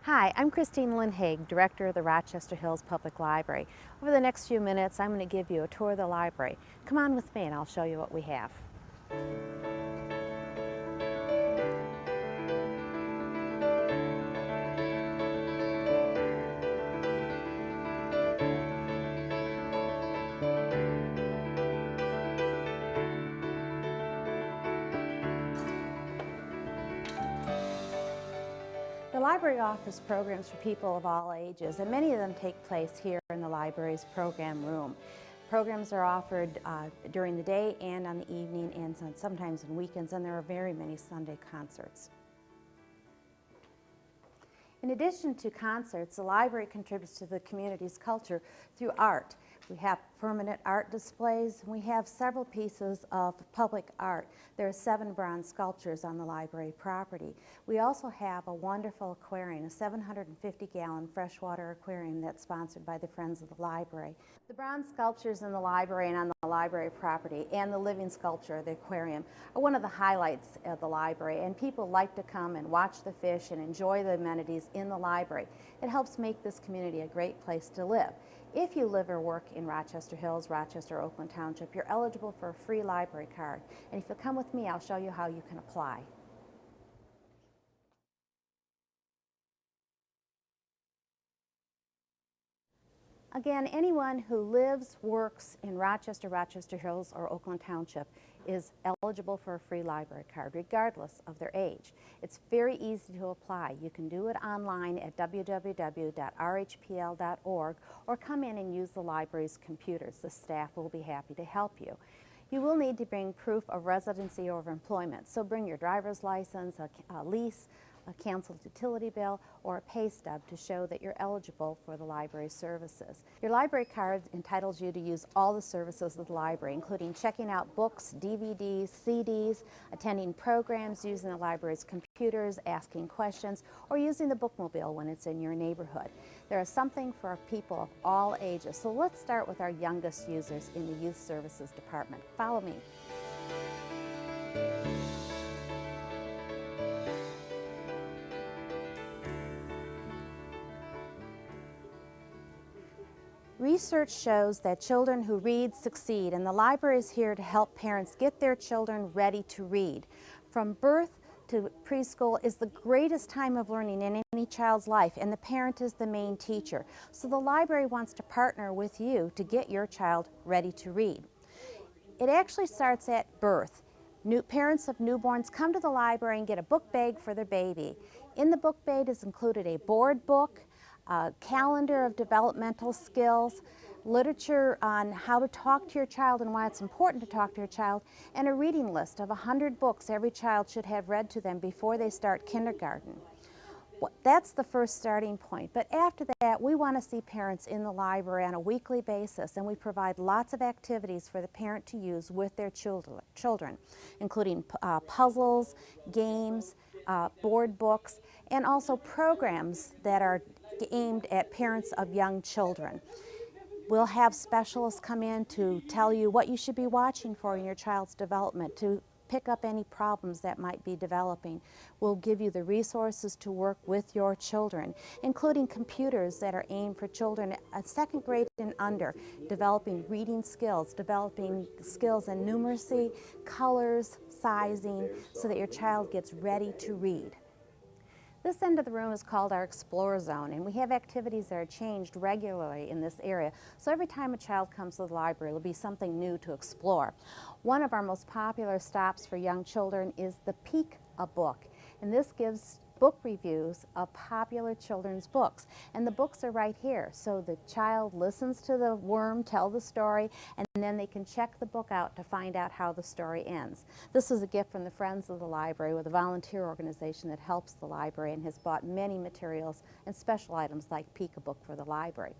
Hi, I'm Christine Lynn Hage, Director of the Rochester Hills Public Library. Over the next few minutes, I'm going to give you a tour of the library. Come on with me and I'll show you what we have. The library offers programs for people of all ages, and many of them take place here in the library's program room. Programs are offered during the day and on the evening and sometimes on weekends, and there are very many Sunday concerts. In addition to concerts, the library contributes to the community's culture through art. We have permanent art displays. We have several pieces of public art. There are 7 bronze sculptures on the library property. We also have a wonderful aquarium, a 750-gallon freshwater aquarium that's sponsored by the Friends of the Library. The bronze sculptures in the library and on the library property and the living sculpture of the aquarium are one of the highlights of the library, and people like to come and watch the fish and enjoy the amenities in the library. It helps make this community a great place to live. If you live or work in Rochester Hills, Rochester, Oakland Township, you're eligible for a free library card. And if you'll come with me, I'll show you how you can apply. Again, anyone who lives, works in Rochester, Rochester Hills, or Oakland Township is eligible for a free library card, regardless of their age. It's very easy to apply. You can do it online at www.rhpl.org or come in and use the library's computers. The staff will be happy to help you. You will need to bring proof of residency or of employment, so bring your driver's license, a lease, a canceled utility bill, or a pay stub to show that you're eligible for the library services. Your library card entitles you to use all the services of the library, including checking out books, DVDs, CDs, attending programs, using the library's computers, asking questions, or using the bookmobile when it's in your neighborhood. There is something for people of all ages, so let's start with our youngest users in the Youth Services Department. Follow me. Research shows that children who read succeed, and the library is here to help parents get their children ready to read. From birth to preschool is the greatest time of learning in any child's life, and the parent is the main teacher. So the library wants to partner with you to get your child ready to read. It actually starts at birth. Parents of newborns come to the library and get a book bag for their baby. In the book bag is included a board book, a calendar of developmental skills, literature on how to talk to your child and why it's important to talk to your child, and a reading list of 100 books every child should have read to them before they start kindergarten. That's the first starting point, but after that we want to see parents in the library on a weekly basis, and we provide lots of activities for the parent to use with their children, including puzzles, games, board books, and also programs that are aimed at parents of young children. We'll have specialists come in to tell you what you should be watching for in your child's development, to pick up any problems that might be developing. We'll give you the resources to work with your children, including computers that are aimed for children at 2nd grade and under, developing reading skills, developing skills in numeracy, colors, sizing, so that your child gets ready to read. This end of the room is called our Explore Zone, and we have activities that are changed regularly in this area. So every time a child comes to the library, there'll be something new to explore. One of our most popular stops for young children is the Peek a Book, and this gives book reviews of popular children's books. And the books are right here, so the child listens to the worm tell the story, and then they can check the book out to find out how the story ends. This is a gift from the Friends of the Library, with a volunteer organization that helps the library and has bought many materials and special items like Peek a Book for the library.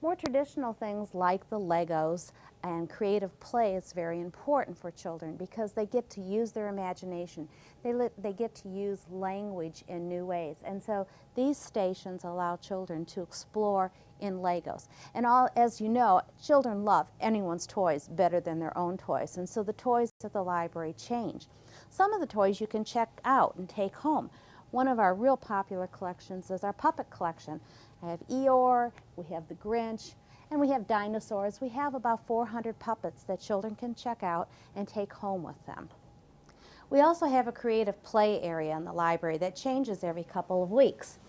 More traditional things like the Legos and creative play is very important for children because they get to use their imagination. They get to use language in new ways. And so these stations allow children to explore in Legos. And as you know, children love anyone's toys better than their own toys. And so the toys at the library change. Some of the toys you can check out and take home. One of our real popular collections is our puppet collection. I have Eeyore, we have the Grinch, and we have dinosaurs. We have about 400 puppets that children can check out and take home with them. We also have a creative play area in the library that changes every couple of weeks.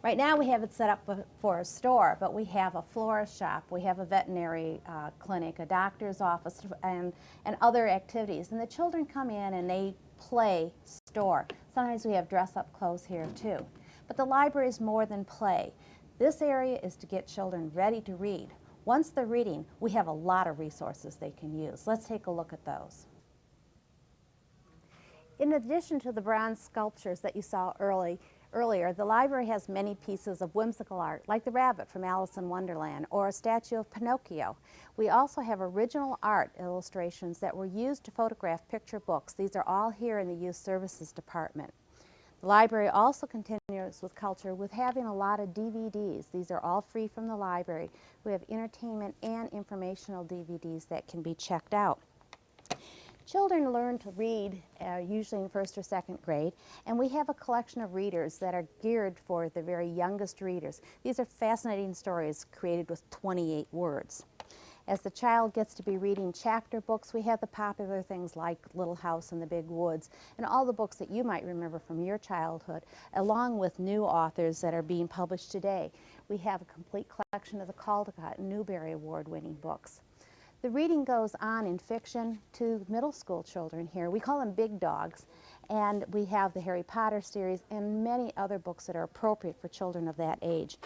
Right now we have it set up for a store, but we have a florist shop, we have a veterinary clinic, a doctor's office, and other activities. And the children come in and they play store. Sometimes we have dress-up clothes here too. But the library is more than play. This area is to get children ready to read. Once they're reading, we have a lot of resources they can use. Let's take a look at those. In addition to the bronze sculptures that you saw earlier, the library has many pieces of whimsical art, like the rabbit from Alice in Wonderland or a statue of Pinocchio. We also have original art illustrations that were used to photograph picture books. These are all here in the Youth Services Department. The library also continues with culture with having a lot of DVDs. These are all free from the library. We have entertainment and informational DVDs that can be checked out. Children learn to read usually in first or second grade, and we have a collection of readers that are geared for the very youngest readers. These are fascinating stories created with 28 words. As the child gets to be reading chapter books, we have the popular things like Little House in the Big Woods and all the books that you might remember from your childhood, along with new authors that are being published today. We have a complete collection of the Caldecott and Newbery Award-winning books. The reading goes on in fiction to middle school children here. We call them big dogs, and we have the Harry Potter series and many other books that are appropriate for children of that age.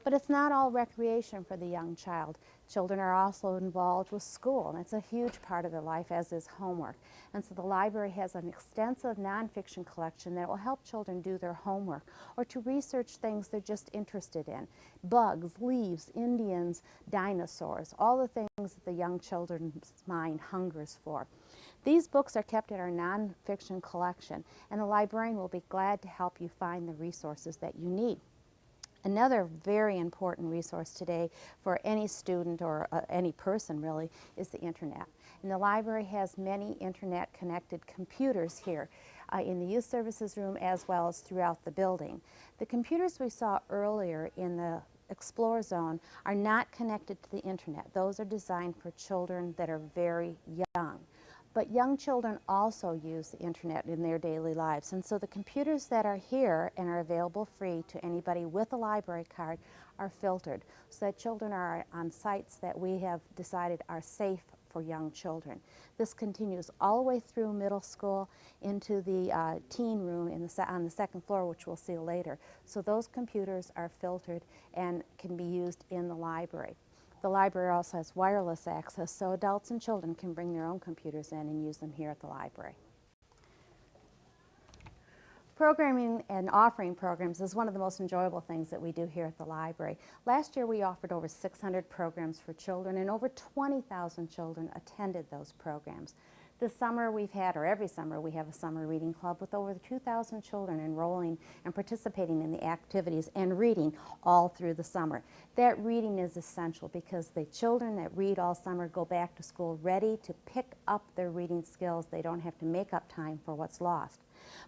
But it's not all recreation for the young child. Children are also involved with school, and it's a huge part of their life, as is homework. And so the library has an extensive nonfiction collection that will help children do their homework or to research things they're just interested in. Bugs, leaves, Indians, dinosaurs, all the things that the young children's mind hungers for. These books are kept in our nonfiction collection, and the librarian will be glad to help you find the resources that you need. Another very important resource today for any student or any person really is the internet. And the library has many internet connected computers here in the youth services room as well as throughout the building. The computers we saw earlier in the Explore Zone are not connected to the internet. Those are designed for children that are very young. But young children also use the internet in their daily lives. And so the computers that are here and are available free to anybody with a library card are filtered so that children are on sites that we have decided are safe for young children. This continues all the way through middle school into the teen room on the second floor, which we'll see later. So those computers are filtered and can be used in the library. The library also has wireless access, so adults and children can bring their own computers in and use them here at the library. Programming and offering programs is one of the most enjoyable things that we do here at the library. Last year we offered over 600 programs for children, and over 20,000 children attended those programs. This summer we've had, or every summer, we have a summer reading club with over 2,000 children enrolling and participating in the activities and reading all through the summer. That reading is essential because the children that read all summer go back to school ready to pick up their reading skills. They don't have to make up time for what's lost.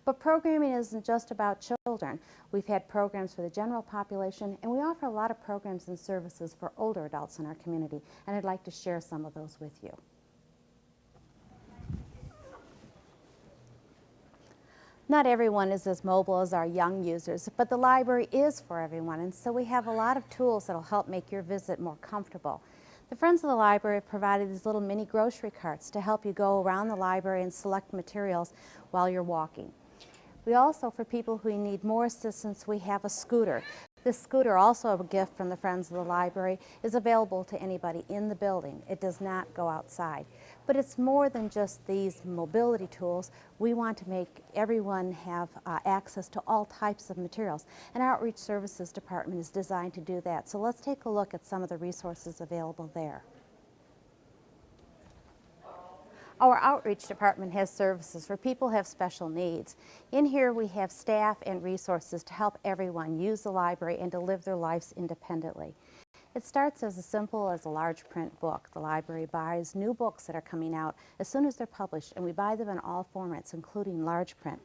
But programming isn't just about children. We've had programs for the general population, and we offer a lot of programs and services for older adults in our community, and I'd like to share some of those with you. Not everyone is as mobile as our young users, but the library is for everyone, and so we have a lot of tools that will help make your visit more comfortable. The Friends of the Library have provided these little mini grocery carts to help you go around the library and select materials while you're walking. We also, for people who need more assistance, we have a scooter. This scooter, also a gift from the Friends of the Library, is available to anybody in the building. It does not go outside. But it's more than just these mobility tools. We want to make everyone have access to all types of materials. And our Outreach Services Department is designed to do that. So let's take a look at some of the resources available there. Our outreach department has services for people who have special needs. In here we have staff and resources to help everyone use the library and to live their lives independently. It starts as simple as a large print book. The library buys new books that are coming out as soon as they're published, and we buy them in all formats, including large print.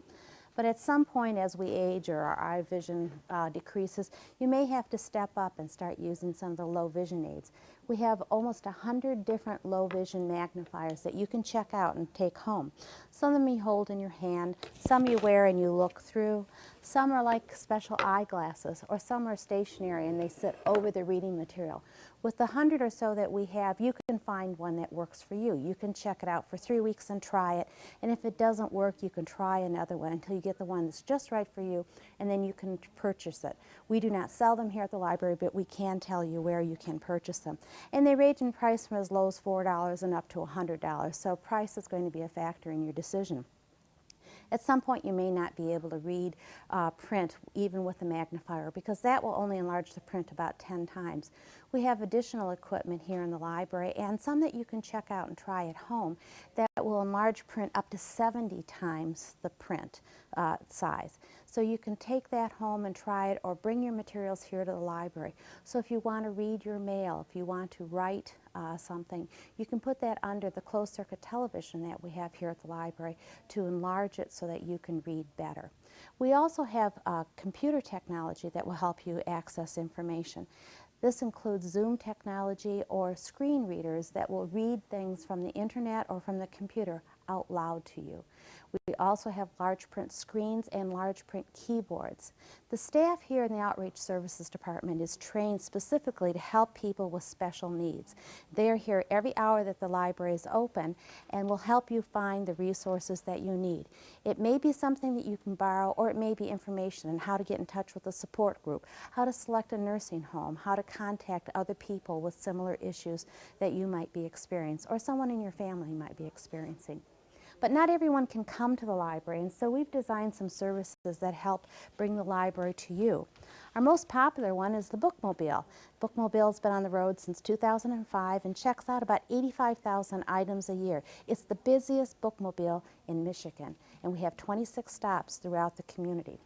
But at some point as we age or our eye vision decreases, you may have to step up and start using some of the low vision aids. We have almost 100 different low vision magnifiers that you can check out and take home. Some of them you hold in your hand, some you wear and you look through, some are like special eyeglasses, or some are stationary and they sit over the reading material. With the 100 or so that we have, you can find one that works for you. You can check it out for 3 weeks and try it, and if it doesn't work, you can try another one until you get the one that's just right for you, and then you can purchase it. We do not sell them here at the library, but we can tell you where you can purchase them. And they range in price from as low as $4 and up to $100, so price is going to be a factor in your decision. At some point you may not be able to read print even with a magnifier, because that will only enlarge the print about 10 times. We have additional equipment here in the library, and some that you can check out and try at home, that will enlarge print up to 70 times the print size. So you can take that home and try it, or bring your materials here to the library. So if you want to read your mail, if you want to write something, you can put that under the closed circuit television that we have here at the library to enlarge it so that you can read better. We also have computer technology that will help you access information. This includes Zoom technology or screen readers that will read things from the internet or from the computer out loud to you. We also have large print screens and large print keyboards. The staff here in the Outreach Services Department is trained specifically to help people with special needs. They are here every hour that the library is open and will help you find the resources that you need. It may be something that you can borrow, or it may be information on how to get in touch with a support group, how to select a nursing home, how to contact other people with similar issues that you might be experiencing, or someone in your family might be experiencing. But not everyone can come to the library, and so we've designed some services that help bring the library to you. Our most popular one is the Bookmobile. Bookmobile's been on the road since 2005 and checks out about 85,000 items a year. It's the busiest bookmobile in Michigan, and we have 26 stops throughout the community.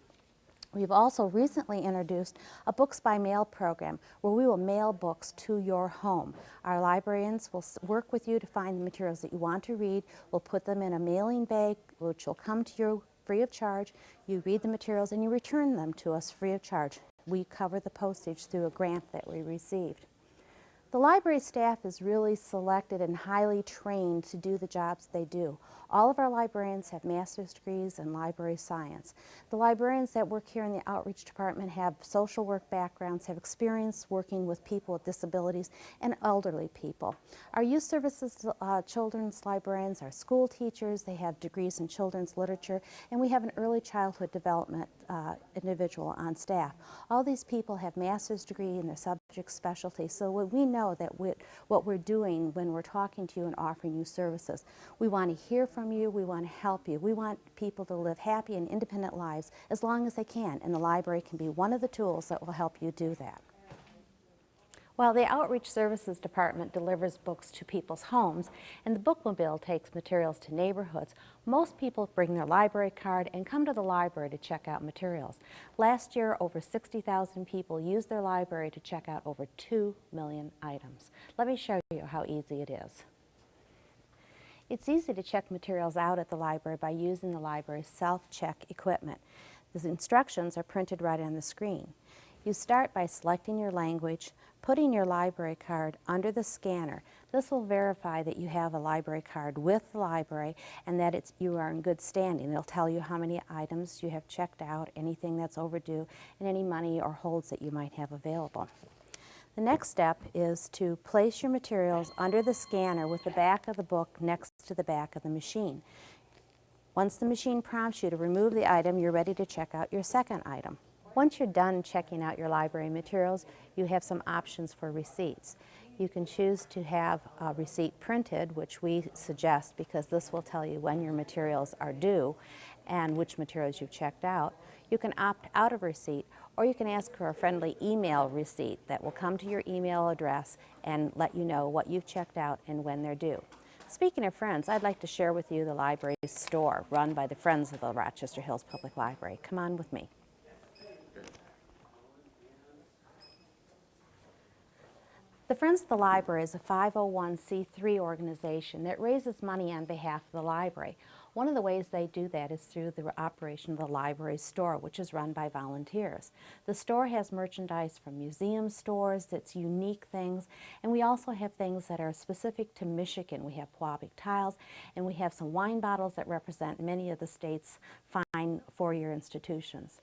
We've also recently introduced a Books by Mail program where we will mail books to your home. Our librarians will work with you to find the materials that you want to read. We'll put them in a mailing bag, which will come to you free of charge. You read the materials and you return them to us free of charge. We cover the postage through a grant that we received. The library staff is really selected and highly trained to do the jobs they do. All of our librarians have master's degrees in library science. The librarians that work here in the Outreach Department have social work backgrounds, have experience working with people with disabilities and elderly people. Our youth services children's librarians are school teachers. They have degrees in children's literature, and we have an early childhood development individual on staff. All these people have master's degree in their subject specialty, so we know that what we're doing when we're talking to you and offering you services. We want to hear from you, we want to help you. We want people to live happy and independent lives as long as they can, and the library can be one of the tools that will help you do that. While the Outreach Services Department delivers books to people's homes and the Bookmobile takes materials to neighborhoods, most people bring their library card and come to the library to check out materials. Last year, over 60,000 people used their library to check out over 2 million items. Let me show you how easy it is. It's easy to check materials out at the library by using the library's self-check equipment. The instructions are printed right on the screen. You start by selecting your language, putting your library card under the scanner. This will verify that you have a library card with the library and that you are in good standing. It'll tell you how many items you have checked out, anything that's overdue, and any money or holds that you might have available. The next step is to place your materials under the scanner with the back of the book next to the back of the machine. Once the machine prompts you to remove the item, you're ready to check out your second item. Once you're done checking out your library materials, you have some options for receipts. You can choose to have a receipt printed, which we suggest because this will tell you when your materials are due and which materials you've checked out. You can opt out of receipt, or you can ask for a friendly email receipt that will come to your email address and let you know what you've checked out and when they're due. Speaking of friends, I'd like to share with you the library's store run by the Friends of the Rochester Hills Public Library. Come on with me. The Friends of the Library is a 501c3 organization that raises money on behalf of the library. One of the ways they do that is through the operation of the library store, which is run by volunteers. The store has merchandise from museum stores, that's unique things, and we also have things that are specific to Michigan. We have Pewabic tiles, and we have some wine bottles that represent many of the state's fine four-year institutions.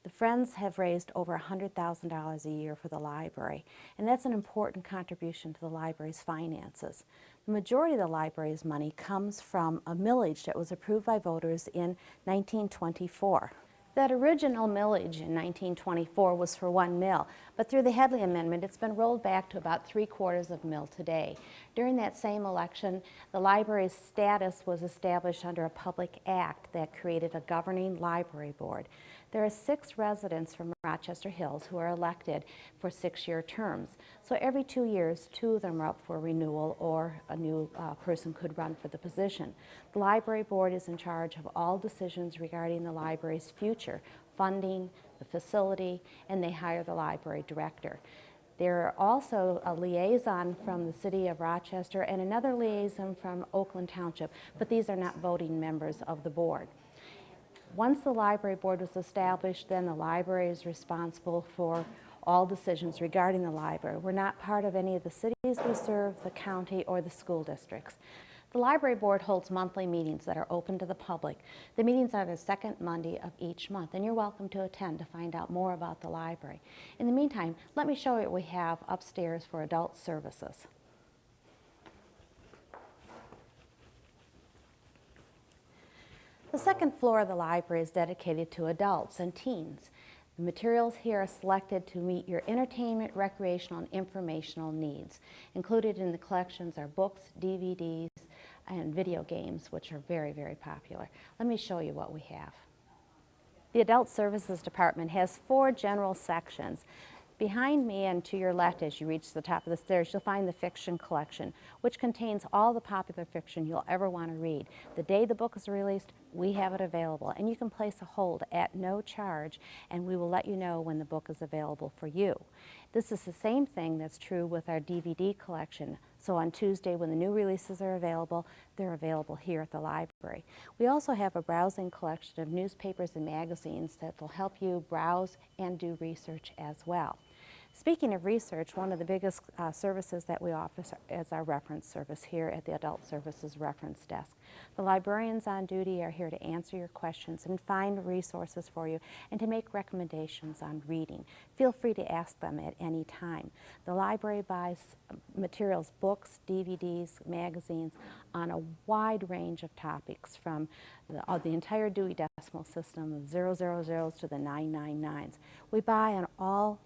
The Friends have raised over $100,000 a year for the library, and that's an important contribution to the library's finances. The majority of the library's money comes from a millage that was approved by voters in 1924. That original millage in 1924 was for 1 mill, but through the Headley Amendment, it's been rolled back to about 3/4 of a mill today. During that same election, the library's status was established under a public act that created a governing library board. There are 6 residents from Rochester Hills who are elected for 6-year terms. So every 2 years, 2 of them are up for renewal, or a new person could run for the position. The library board is in charge of all decisions regarding the library's future, funding, the facility, and they hire the library director. There are also a liaison from the city of Rochester and another liaison from Oakland Township, but these are not voting members of the board. Once the library board was established, then the library is responsible for all decisions regarding the library. We're not part of any of the cities we serve, the county, or the school districts. The library board holds monthly meetings that are open to the public. The meetings are the second Monday of each month, and you're welcome to attend to find out more about the library. In the meantime, let me show you what we have upstairs for adult services. The second floor of the library is dedicated to adults and teens. The materials here are selected to meet your entertainment, recreational, and informational needs. Included in the collections are books, DVDs, and video games, which are very, very popular. Let me show you what we have. The Adult Services Department has 4 general sections. Behind me and to your left as you reach the top of the stairs, you'll find the fiction collection, which contains all the popular fiction you'll ever want to read. The day the book is released, we have it available, and you can place a hold at no charge, and we will let you know when the book is available for you. This is the same thing that's true with our DVD collection. So on Tuesday, when the new releases are available, they're available here at the library. We also have a browsing collection of newspapers and magazines that will help you browse and do research as well. Speaking of research, one of the biggest services that we offer is our reference service here at the Adult Services Reference Desk. The librarians on duty are here to answer your questions and find resources for you and to make recommendations on reading. Feel free to ask them at any time. The library buys materials, books, DVDs, magazines on a wide range of topics, from the entire Dewey Decimal System of 000s to the 999s. We buy on all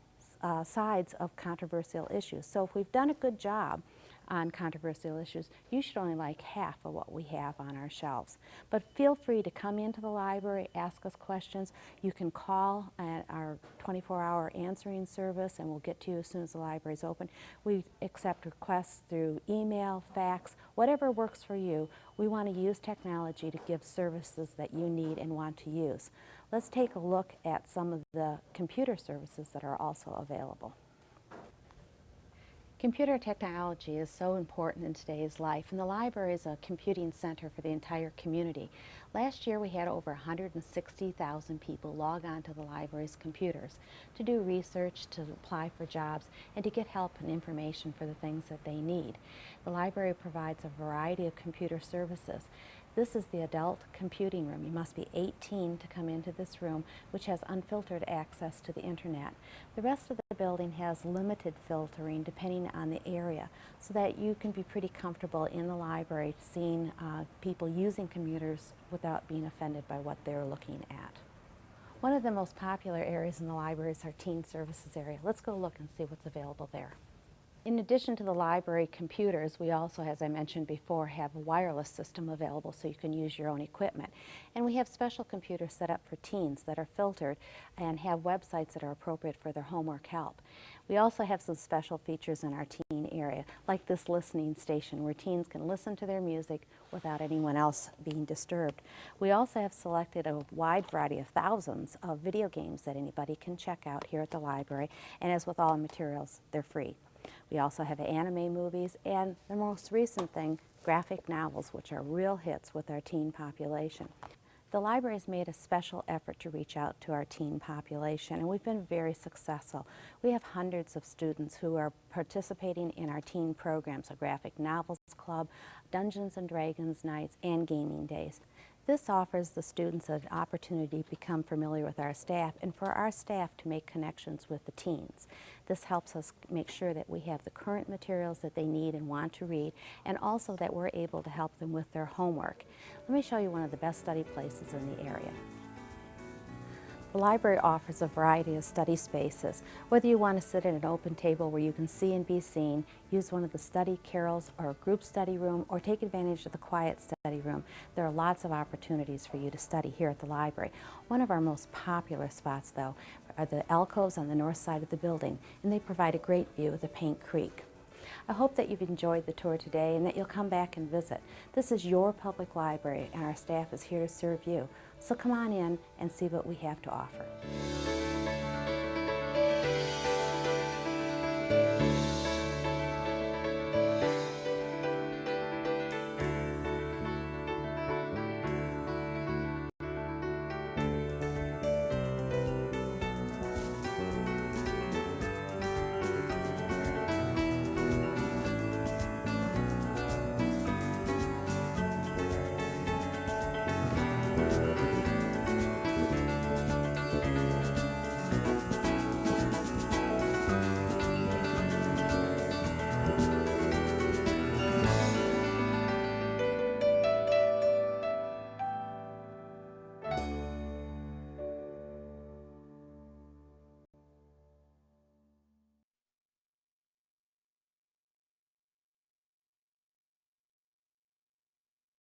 sides of controversial issues. So if we've done a good job on controversial issues, you should only like half of what we have on our shelves. But feel free to come into the library, ask us questions. You can call at our 24-hour answering service, and we'll get to you as soon as the library is open. We accept requests through email, fax, whatever works for you. We want to use technology to give services that you need and want to use. Let's take a look at some of the computer services that are also available. Computer technology is so important in today's life, and the library is a computing center for the entire community. Last year we had over 160,000 people log on to the library's computers to do research, to apply for jobs, and to get help and information for the things that they need. The library provides a variety of computer services. This is the adult computing room. You must be 18 to come into this room, which has unfiltered access to the internet. The rest of the building has limited filtering depending on the area, so that you can be pretty comfortable in the library seeing people using computers without being offended by what they're looking at. One of the most popular areas in the library is our teen services area. Let's go look and see what's available there. In addition to the library computers, we also, as I mentioned before, have a wireless system available so you can use your own equipment. And we have special computers set up for teens that are filtered and have websites that are appropriate for their homework help. We also have some special features in our teen area, like this listening station where teens can listen to their music without anyone else being disturbed. We also have selected a wide variety of thousands of video games that anybody can check out here at the library, and as with all materials, they're free. We also have anime movies and the most recent thing, graphic novels, which are real hits with our teen population. The library has made a special effort to reach out to our teen population, and we've been very successful. We have hundreds of students who are participating in our teen programs, a graphic novels club, Dungeons and Dragons nights, and gaming days. This offers the students an opportunity to become familiar with our staff and for our staff to make connections with the teens. This helps us make sure that we have the current materials that they need and want to read, and also that we're able to help them with their homework. Let me show you one of the best study places in the area. The library offers a variety of study spaces. Whether you want to sit at an open table where you can see and be seen, use one of the study carrels or a group study room, or take advantage of the quiet study room, there are lots of opportunities for you to study here at the library. One of our most popular spots, though, are the alcoves on the north side of the building, and they provide a great view of the Paint Creek. I hope that you've enjoyed the tour today and that you'll come back and visit. This is your public library, and our staff is here to serve you. So come on in and see what we have to offer.